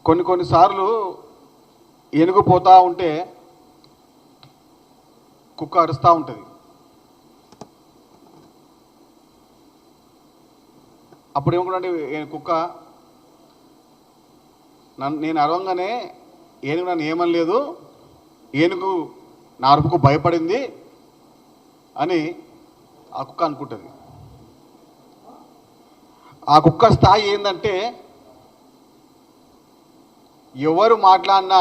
కొన్నిసార్లు ఏనుగు పోతూ ఉంటే కుక్క అరుస్తూ ఉంటుంది. అప్పుడు ఏమనుకుంటే కుక్క నేను అరవంగానే ఏనుగు నన్ను ఏమనలేదు, ఏనుగు నా అరుపుకు భయపడింది అని ఆ కుక్క అనుకుంటుంది. ఆ కుక్క స్థాయి ఏంటంటే ఎవరు మాట్లాడినా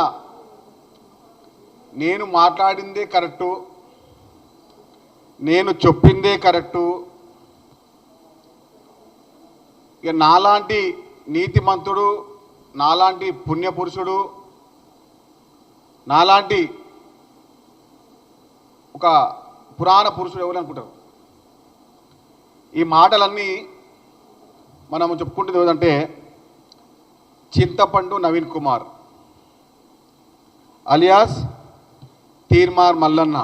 నేను మాట్లాడిందే కరెక్టు, నేను చెప్పిందే కరెక్టు, ఇక నాలాంటి నీతిమంతుడు, నాలాంటి పుణ్యపురుషుడు, నాలాంటి ఒక పురాణ పురుషుడు ఎవరు అనుకుంటారు. ఈ మాటలన్నీ మనం చెప్పుకుంటుంది ఏదంటే చింతపండు Naveen Kumar alias Teenmar Mallanna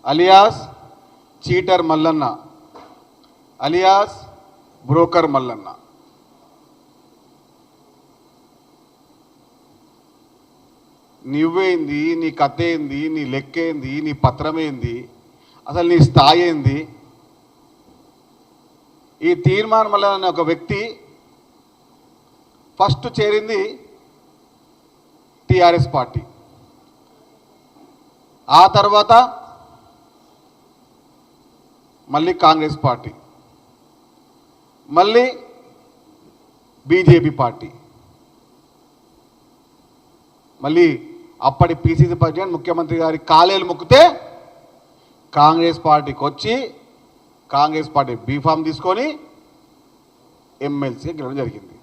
alias cheater Mallanna alias broker Mallanna. నువ్వేంది, నీ కథ ఏంది, నీ లెక్క ఏంది, నీ పత్రం ఏంది, అసలు నీ స్థాయి ఏంది? ఈ తీర్మార్ మల్లన్న అనే ఒక వ్యక్తి ఫస్ట్ చేరింది టీఆర్ఎస్ పార్టీ, ఆ తర్వాత మళ్ళీ కాంగ్రెస్ పార్టీ, మళ్ళీ బీజేపీ పార్టీ, మళ్ళీ అప్పటి పిసిసి ప్రెసిడెంట్ ముఖ్యమంత్రి గారి కాలేలు మొక్కితే కాంగ్రెస్ పార్టీకి వచ్చి కాంగ్రెస్ పార్టీ బీఫామ్ తీసుకొని ఎమ్మెల్సీ గెలవడం జరిగింది.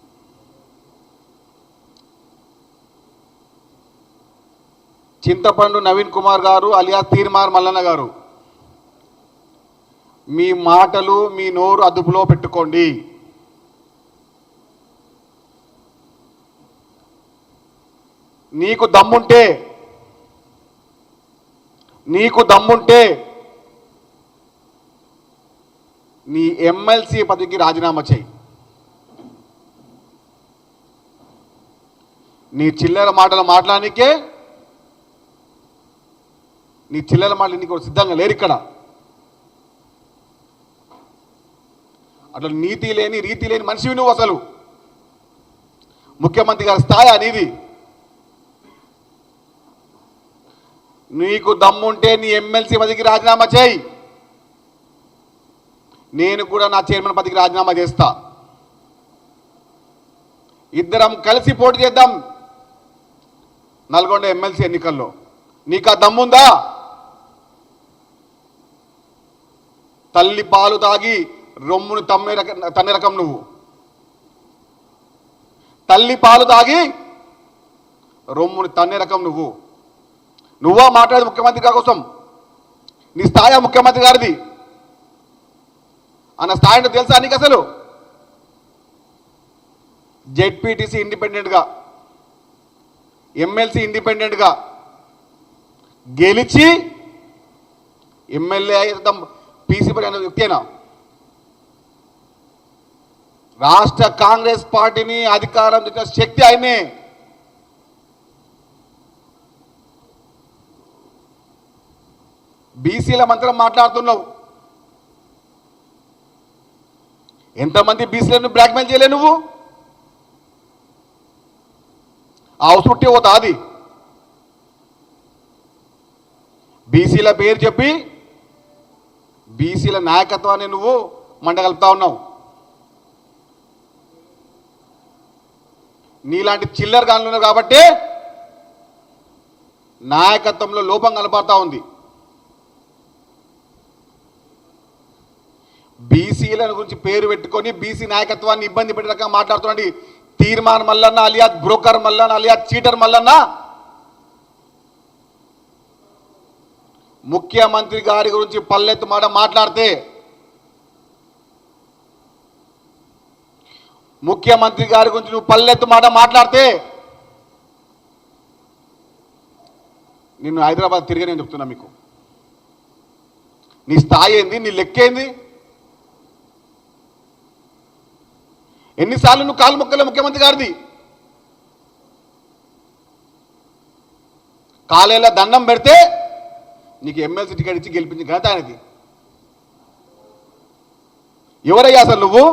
చింతపండు నవీన్ కుమార్ గారు అలియాస్ తీర్మార్ మల్లన్న గారు, మీ మాటలు మీ నోరు అదుపులో పెట్టుకోండి. నీకు దమ్ముంటే నీ ఎమ్మెల్సీ పదవికి రాజీనామా చేయి. నీ చిల్లర మాటలు మాట్లాడడానికే నీ చిల్లర మాటలు నీకు సిద్ధంగా లేరు ఇక్కడ. అట్లా నీతి లేని రీతి లేని మనిషివి నువ్వు. అసలు ముఖ్యమంత్రి గారి స్థాయి అనేది. నీకు దమ్ముంటే నీ ఎమ్మెల్సీ పదవికి రాజీనామా చేయి. నేను కూడా నా చైర్మన్ పదవికి రాజీనామా చేస్తా. ఇద్దరం కలిసి పోటీ చేద్దాం నల్గొండ ఎమ్మెల్సీ ఎన్నికల్లో. నీకు ఆ దమ్ముందా? తల్లి పాలు తాగి రొమ్మును తన్నే రకం నువ్వు. తల్లి పాలు తాగి రొమ్మును తన్నే రకం నువ్వు. నువ్వా మాట్లాడేది ముఖ్యమంత్రి గారి కోసం? నీ స్థాయి ముఖ్యమంత్రి గారిది అన్న స్థాయిని తెలుసా నీకు? అసలు జెడ్పీటీసీ ఇండిపెండెంట్గా, ఎమ్మెల్సీ ఇండిపెండెంట్గా గెలిచి ఎమ్మెల్యే పీసీ అనే వ్యక్తి అయినా రాష్ట్ర కాంగ్రెస్ పార్టీని అధికారం తెచ్చిన శక్తి ఆయనే. బీసీల మంత్రం మాట్లాడుతున్నావు. ఎంతమంది బీసీలను బ్లాక్మెయిల్ చేయలే నువ్వు? ఆ అవసరం పోతా అది. బీసీల పేరు చెప్పి బీసీల నాయకత్వాన్ని నువ్వు మండగలుపుతా ఉన్నావు. నీలాంటి చిల్లర గానులు ఉన్నారు కాబట్టి నాయకత్వంలో లోపం కనపడతా ఉంది. బీసీల గురించి పేరు పెట్టుకొని బీసీ నాయకత్వాన్ని ఇబ్బంది పెట్టే రకంగా మాట్లాడుతున్నాడు Teenmar Mallanna alias broker Mallanna alias cheater Mallanna. ముఖ్యమంత్రి గారి గురించి పల్లెత్తు మాట మాట్లాడితే, ముఖ్యమంత్రి గారి గురించి నువ్వు పల్లెత్తు మాట మాట్లాడితే నిన్ను హైదరాబాద్ తిరిగి నేను చెప్తున్నా మీకు. నీ స్థాయి ఏంది, నీ లెక్కేంది? ఎన్నిసార్లు నువ్వు కాలు మొక్కలే ముఖ్యమంత్రి గారిది? కాలేలా దండం పెడితే నీకు ఎమ్మెల్సీ టికెట్ ఇచ్చి గెలిపించిన ఘనత ఆయనది. ఎవరయ్యా అసలు నువ్వు?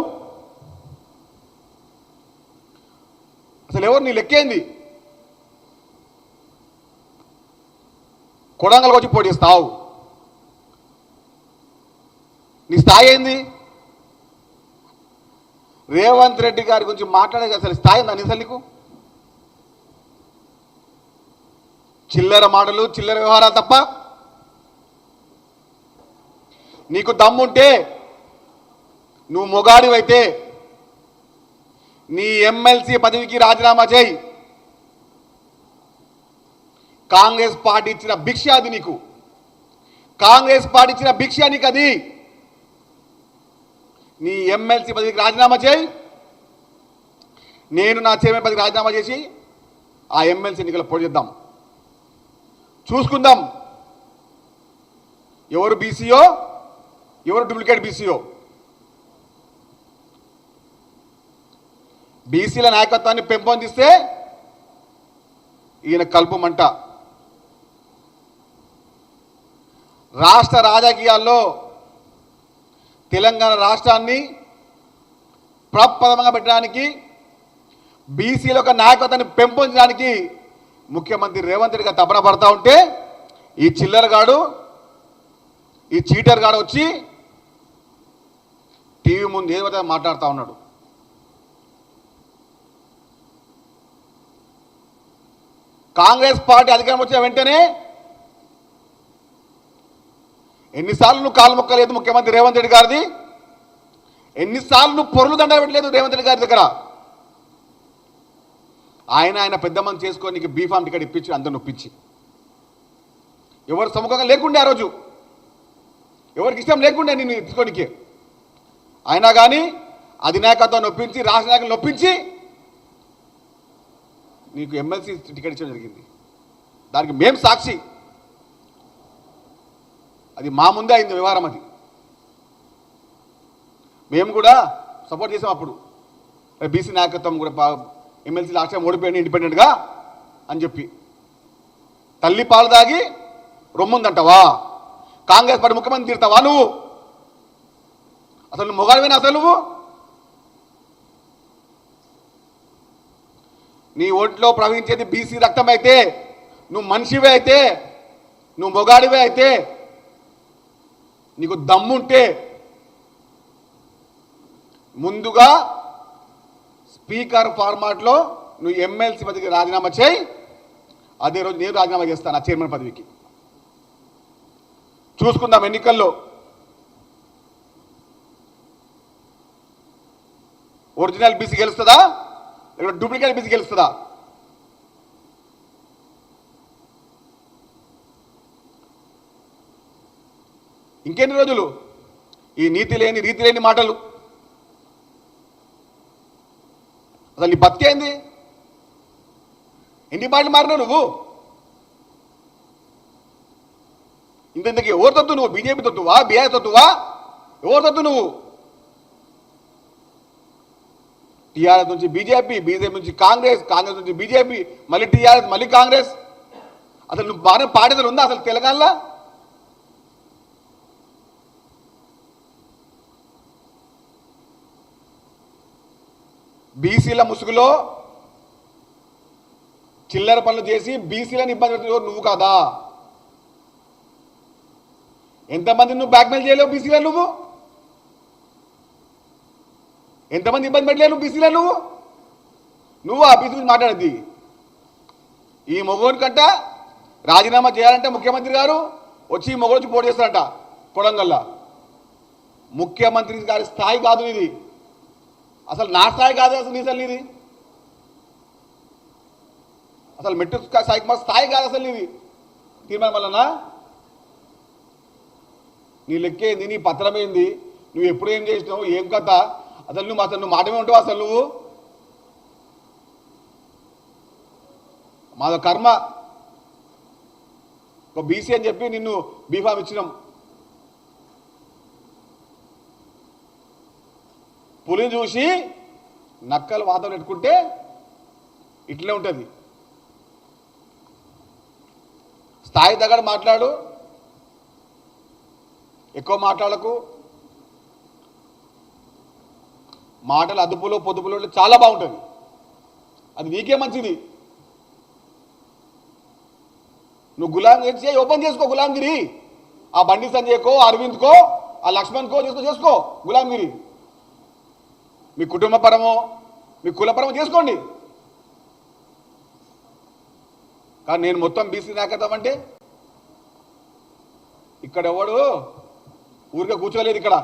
అసలు ఎవరు? నీ లెక్కేంది? కొడంగల్కి వచ్చి పోటీస్తావు. నీ స్థాయి ఏంది? రేవంత్ రెడ్డి గారి గురించి మాట్లాడే అసలు స్థాయి ఉందా అసలు నీకు? చిల్లర మాటలు, చిల్లర వ్యవహారాలు తప్ప. నీకు దమ్ముంటే, నువ్వు మొగాడివైతే నీ ఎమ్మెల్సీ పదవికి రాజీనామా చేయి. కాంగ్రెస్ పార్టీ ఇచ్చిన భిక్ష అది నీకు. కాంగ్రెస్ పార్టీ ఇచ్చిన భిక్ష నీకు అది. నీ ఎమ్మెల్సీ పదవికి రాజీనామా చేయి. నేను నా చైర్మన్ పదవికి రాజీనామా చేసి ఆ ఎమ్మెల్సీ ఎన్నికలు పోటీ చేద్దాం. చూసుకుందాం ఎవరు బీసీయో, ఎవరు డూప్లికేట్ బీసీయో. బీసీల నాయకత్వాన్ని పెంపొందిస్తే ఈయన కలుపుమంట. రాష్ట్ర రాజకీయాల్లో తెలంగాణ రాష్ట్రాన్ని ప్రప్రథమంగా పెట్టడానికి, బీసీల యొక్క నాయకత్వాన్ని పెంపొందించడానికి ముఖ్యమంత్రి రేవంత్ రెడ్డి గారు తపన పడతా ఉంటే ఈ చిల్లరగాడు, ఈ చీటర్ గాడు వచ్చి టీవీ ముందు ఏదో మాట్లాడుతూ ఉన్నాడు. కాంగ్రెస్ పార్టీ అధికారం వచ్చిన వెంటనే ఎన్నిసార్లు నువ్వు కాలు మొక్కలేదు ముఖ్యమంత్రి రేవంత్ రెడ్డి గారిది? ఎన్నిసార్లు నువ్వు పొరులు దండ పెట్టలేదు రేవంత్ రెడ్డి గారి దగ్గర? ఆయన పెద్ద మంది చేసుకొని నీకు బీఫామ్ టికెట్ ఇప్పించి అందరు నొప్పించి, ఎవరు సముఖంగా లేకుండే ఆ రోజు, ఎవరికి ఇష్టం లేకుండే నేను తీసుకోనికి. అయినా కానీ అధినాయకత్వం నొప్పించి, రాష్ట్ర నాయకులు నొప్పించి నీకు ఎమ్మెల్సీ టికెట్ ఇచ్చడం జరిగింది. దానికి మేం సాక్షి. అది మా ముందే అయింది వ్యవహారం. అది మేము కూడా సపోర్ట్ చేసాం. అప్పుడు బీసీ నాయకత్వం కూడా ఎమ్మెల్సీ లాస్ట్ టైం ఓడిపోయింది ఇండిపెండెంట్గా అని చెప్పి తల్లి పాలు దాగి రొమ్ముందంటావా? కాంగ్రెస్ పార్టీ ముఖ్యమంత్రి తిడతావా నువ్వు? అసలు నువ్వు మొగాడివేనా? అసలు నువ్వు నీ ఒంట్లో ప్రవహించేది బీసీ రక్తం అయితే, నువ్వు మనిషివే అయితే, నువ్వు మొగాడివే అయితే, నీకు దమ్ముంటే ముందుగా స్పీకర్ ఫార్మాట్లో నువ్వు ఎమ్మెల్సీ పదవికి రాజీనామా చేయి. అదే రోజు నేను రాజీనామా చేస్తాను ఆ చైర్మన్ పదవికి. చూసుకుందాం ఎన్నికల్లో ఒరిజినల్ బీసీ గెలుస్తుందా లేకపోతే డూప్లికేట్ బీసీ గెలుస్తుందా? ఇంకెన్ని రోజులు ఈ నీతి లేని, రీతి లేని మాటలు? అసలు నీ బతికేంది? ఎన్ని పాటలు మారినావు నువ్వు? ఇంతకి ఎవరు తొత్తు నువ్వు? బీజేపీ తొత్తువా? బీఆర్ తొత్తువా? ఎవరు తొత్తు నువ్వు? టీఆర్ఎస్ నుంచి బీజేపీ, బీజేపీ నుంచి కాంగ్రెస్, కాంగ్రెస్ నుంచి బీజేపీ, మళ్ళీ టీఆర్ఎస్, మళ్ళీ కాంగ్రెస్. అసలు నువ్వు బాగా పాడేదలు ఉందా అసలు తెలంగాణలో? బీసీల ముసుగులో చిల్లర పనులు చేసి బీసీలను ఇబ్బంది పెడుతున్నావు నువ్వు కాదా? ఎంతమంది నువ్వు బ్లాక్మెయిల్ చేయలేవు బీసీలను? నువ్వు ఎంతమంది ఇబ్బంది పెట్టలేవు నువ్వు బీసీలను? నువ్వు ఆ బీసీ గురించి మాట్లాడద్ది. ఈ మొగోని కంట రాజీనామా చేయాలంటే ముఖ్యమంత్రి గారు వచ్చి ఈ మొగోడు వచ్చి పోటీ చేస్తారంట కొడంగల్లా. ముఖ్యమంత్రి గారి స్థాయి కాదు ఇది. అసలు నా స్థాయి కాదు అసలు నీది. అసలు మెట్టు స్థాయి మా స్థాయి కాదు అసలు నీది. తీర్మానం వల్లనా? నీ లెక్కేంది? నీ పత్రం ఏంది? నువ్వు ఎప్పుడు ఏం చేసినావు? ఏం కథ? అసలు నువ్వు మాటమే ఉంటావు అసలు నువ్వు? మాదో కర్మ ఒక బీసీ అని చెప్పి నిన్ను బీఫామ్ ఇచ్చినాం. పులిని చూసి నక్కలు వాతం పెట్టుకుంటే ఇట్లే ఉంటుంది. స్థాయి దగ్గర మాట్లాడు, ఎక్కువ మాట్లాడకు. మాటలు అదుపులో పొదుపులో ఉంటే చాలా బాగుంటుంది. అది నీకే మంచిది. నువ్వు గులాంగిరి ఓపెన్ చేసుకో, గులాంగిరి. ఆ బండి సంజయ్కో, అరవింద్కో, ఆ లక్ష్మణ్కో చేసుకో గులాంగిరి. మీ కుటుంబ పరమో మీ కులపరమో చేసుకోండి. కానీ నేను మొత్తం బీసీ నాయకత్వం అంటే ఇక్కడ ఎవడు ఊరికే కూర్చోలేదు. ఇక్కడ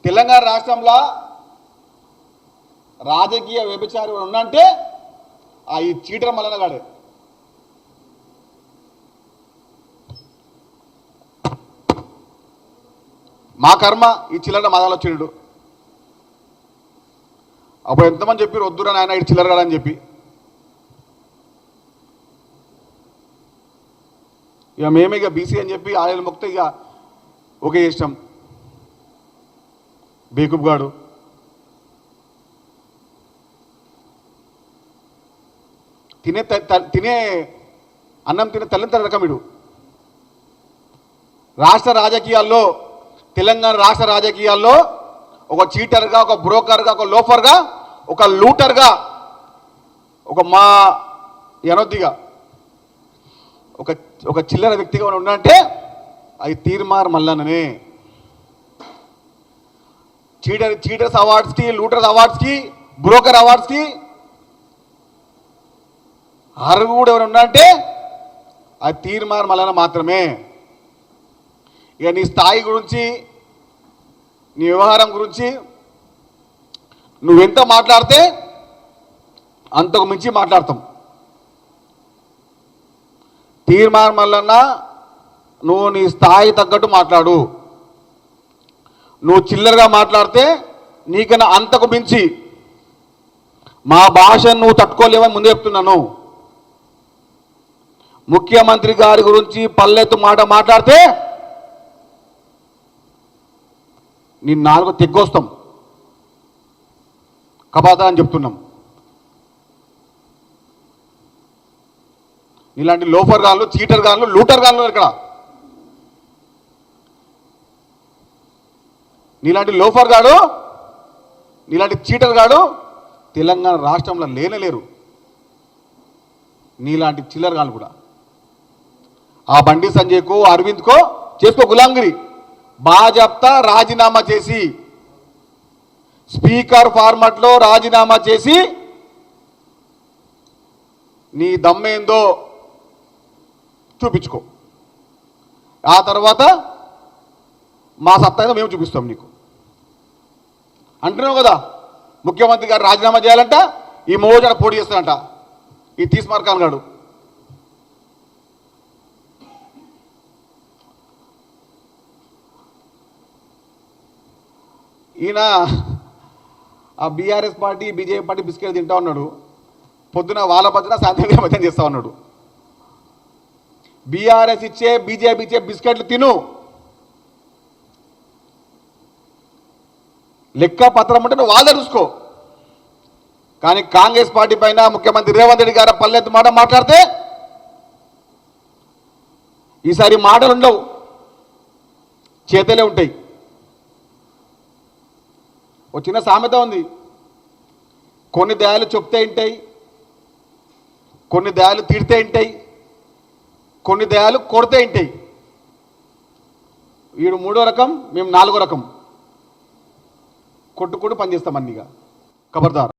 తెలంగాణ రాష్ట్రంలో రాజకీయ వ్యభిచారి ఉన్నంటే ఈ చీటర్ మల్లనగాడే. మా కర్మ ఈ చిల్లర మదాలు వచ్చిండు. అప్పుడు ఎంతమంది చెప్పారు వద్దురా నాయన ఇటు చిల్లర అని చెప్పి. ఇక మేమే ఇక బీసీ అని చెప్పి ఆయన మొక్త ఇక ఓకే చేసినాం. బేకూబ్ గాడు తినే అన్నం తినే తల్లిదండ్రుల రకమిడు. రాష్ట్ర రాజకీయాల్లో, తెలంగాణ రాష్ట్ర రాజకీయాల్లో ఒక చీటర్గా, ఒక బ్రోకర్గా, ఒక లోఫర్గా, ఒక లూటర్గా, ఒక మా ఎనొద్దిగా ఒక చిల్లర వ్యక్తిగా ఉన్నంటే అది తీర్మార్ మల్లన్ననే. చీటర్స్ అవార్డ్స్కి, లూటర్స్ అవార్డ్స్కి, బ్రోకర్ అవార్డ్స్కి అర్హుడు ఎవరు ఉన్నారంటే అది తీర్మార్ మల్లన్న మాత్రమే. ఇక నీ స్థాయి గురించి, నీ వ్యవహారం గురించి నువ్వెంత మాట్లాడితే అంతకు మించి మాట్లాడతాం. తీర్మార్ మల్లన్న నువ్వు నీ స్థాయి తగ్గట్టు మాట్లాడు. నువ్వు చిల్లరగా మాట్లాడితే నీకన్నా అంతకు మించి మా భాషను నువ్వు తట్టుకోలేవని ముందే చెప్తున్నాను. ముఖ్యమంత్రి గారి గురించి పల్లెత్తు మాట మాట్లాడితే నీ నాలుగు తెగ్గొస్తాం కబాదా అని చెప్తున్నాం. ఇలాంటి లోఫర్ గాళ్ళు, చీటర్ గాళ్ళు, లూటర్ గాళ్ళు ఇక్కడ. నీలాంటి లోఫర్ గాడు, నీలాంటి చీటర్ గాడు తెలంగాణ రాష్ట్రంలో లేనలేరు. నీలాంటి చిల్లర్ గాళ్ళు కూడా. ఆ బండి సంజయ్కో, అరవింద్కో చేసుకో గులాంగిరి. బాజప్తా రాజీనామా చేసి, స్పీకర్ ఫార్మాట్లో రాజీనామా చేసి నీ దమ్మేందో చూపించుకో. ఆ తర్వాత మా సత్తా మేము చూపిస్తాం నీకు. అంటున్నావు కదా ముఖ్యమంత్రి గారు రాజీనామా చేయాలంట, ఈ మోజాడ పోటీ చేస్తాడంట ఈ తీస్మార్ ఖాన్ గారు. ఈయన ఆ BRS party, BJP party biscuit తింటా ఉన్నాడు. పొద్దున వాళ్ళ మధ్యన, సాయంత్రం మధ్యన చేస్తూ ఉన్నాడు. బీఆర్ఎస్ ఇచ్చే, బీజేపీ ఇచ్చే బిస్కెట్లు తిను, లెక్క పత్రం ఉంటే నువ్వు వాళ్ళ చూసుకో. కానీ కాంగ్రెస్ పార్టీ పైన ముఖ్యమంత్రి రేవంత్ రెడ్డి గారు పల్లెత్తు మాట మాట్లాడితే ఈసారి మాటలు ఉండవు, చేతలే ఉంటాయి. ఒక చిన్న సామెత ఉంది, కొన్ని దయాలు చెప్తే ఉంటాయి, కొన్ని దయాలు తిడితే ఉంటాయి, కొన్ని దయాలు కొడితే ఉంటాయి. వీడు 3వ రకం, మేము 4వ రకం. కొట్టుకుంటూ పనిచేస్తాం అన్నీగా. ఖబర్దార్.